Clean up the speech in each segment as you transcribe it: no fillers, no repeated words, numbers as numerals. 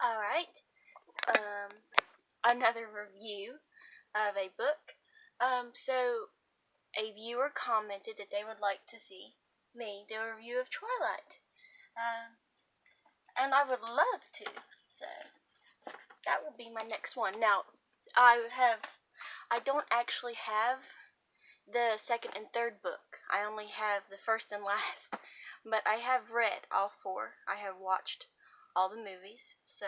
Alright, another review of a book. So a viewer commented that they would like to see me do a review of Twilight. And I would love to, so that will be my next one. Now, I don't actually have the second and third book. I only have the first and last, but I have read all four. I have watched all the movies, so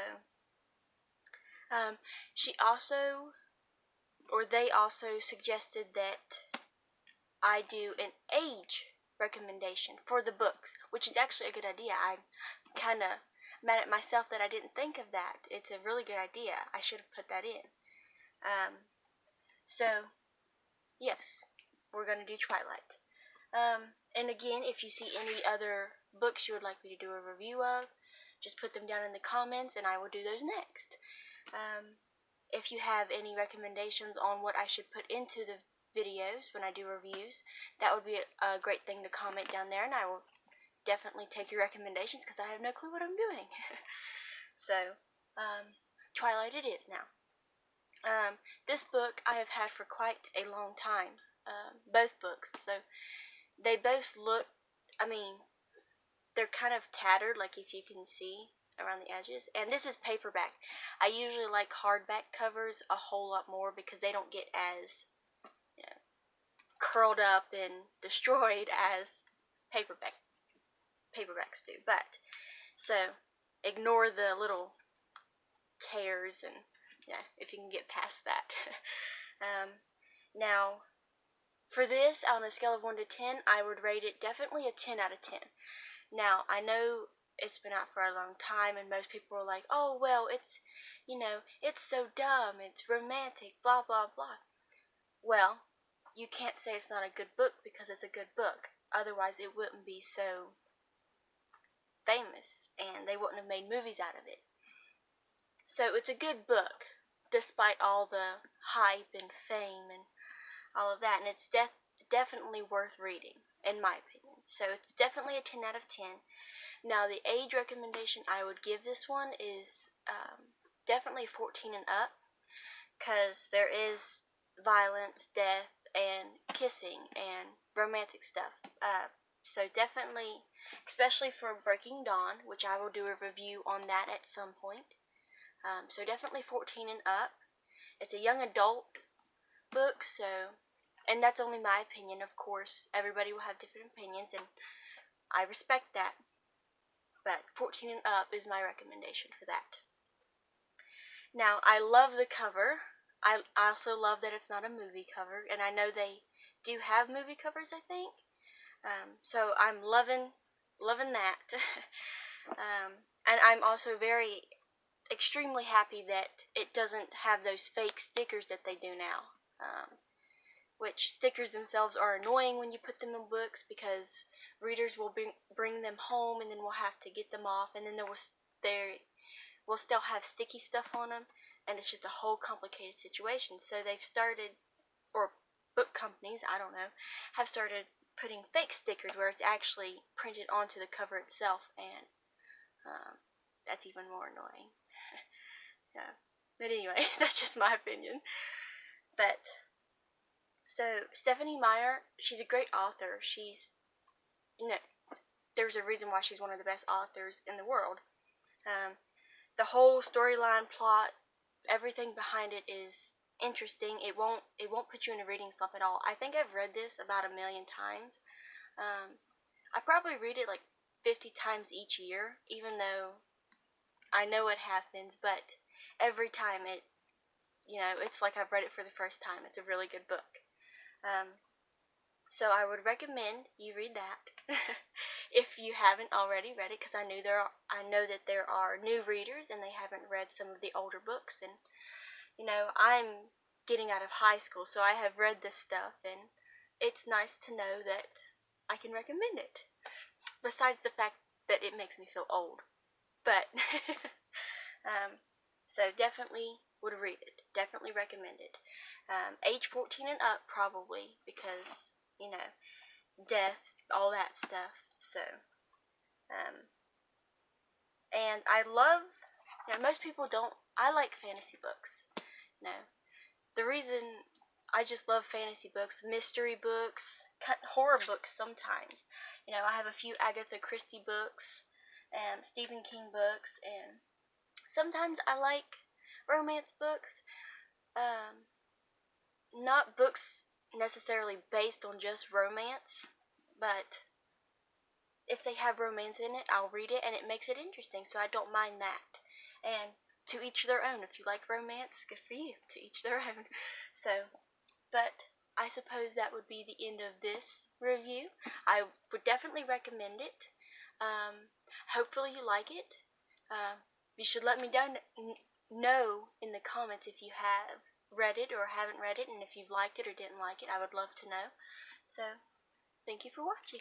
she also, or they also suggested that I do an age recommendation for the books, which is actually a good idea. I'm kind of mad at myself that I didn't think of that. It's a really good idea. I should have put that in. So, yes, we're going to do Twilight. And again, if you see any other books you would like me to do a review of, just put them down in the comments and I will do those next. If you have any recommendations on what I should put into the videos when I do reviews, that would be a great thing to comment down there, and I will definitely take your recommendations because I have no clue what I'm doing. So, Twilight it is now. This book I have had for quite a long time, both books, so they both look, they're kind of tattered, like if you can see around the edges. And this is paperback. I usually like hardback covers a whole lot more because they don't get as, you know, curled up and destroyed as paperbacks do. But so ignore the little tears and if you can get past that. Now for this, on a scale of 1 to 10, I would rate it definitely a 10 out of 10. Now, I know it's been out for a long time, and most people are like, oh, well, it's so dumb, it's romantic, blah, blah, blah. Well, you can't say it's not a good book because it's a good book. Otherwise, it wouldn't be so famous, and they wouldn't have made movies out of it. So, it's a good book, despite all the hype and fame and all of that, and it's definitely worth reading, in my opinion. So it's definitely a 10 out of 10. Now the age recommendation I would give this one is definitely 14 and up, because there is violence, death, and kissing, and romantic stuff. So definitely, especially for Breaking Dawn, which I will do a review on that at some point. So definitely 14 and up. It's a young adult book, so, and that's only my opinion, of course. Everybody will have different opinions, and I respect that. But 14 and up is my recommendation for that. Now, I love the cover. I also love that it's not a movie cover, and I know they do have movie covers, I think. So I'm loving that. And I'm also extremely happy that it doesn't have those fake stickers that they do now. Which stickers themselves are annoying when you put them in books because readers will bring them home and then we'll have to get them off, and then they will still have sticky stuff on them, and it's just a whole complicated situation. So they've started, or book companies, I don't know, have started putting fake stickers where it's actually printed onto the cover itself, and that's even more annoying. Yeah. But anyway, that's just my opinion. But so Stephenie Meyer, she's a great author. There's a reason why she's one of the best authors in the world. The whole storyline, plot, everything behind it is interesting. It won't put you in a reading slump at all. I think I've read this about 1,000,000 times. I probably read it like 50 times each year, even though I know what happens, but every time it's like I've read it for the first time. It's a really good book. So I would recommend you read that if you haven't already read it, because I know that there are new readers and they haven't read some of the older books, and I'm getting out of high school, so I have read this stuff, and it's nice to know that I can recommend it. Besides the fact that it makes me feel old, but so definitely would read it. Definitely recommend it. Age 14 and up, probably, because death, all that stuff. So, and I love most people don't. I like fantasy books. The reason I just love fantasy books, mystery books, horror books sometimes. I have a few Agatha Christie books and Stephen King books, and sometimes I like romance books. Not books necessarily based on just romance, but if they have romance in it, I'll read it, and it makes it interesting, so I don't mind that. And to each their own. If you like romance, good for you. To each their own. But I suppose that would be the end of this review. I would definitely recommend it. Hopefully you like it. You should let me know in the comments if you have read it or haven't read it, and if you've liked it or didn't like it. I would love to know. So, thank you for watching.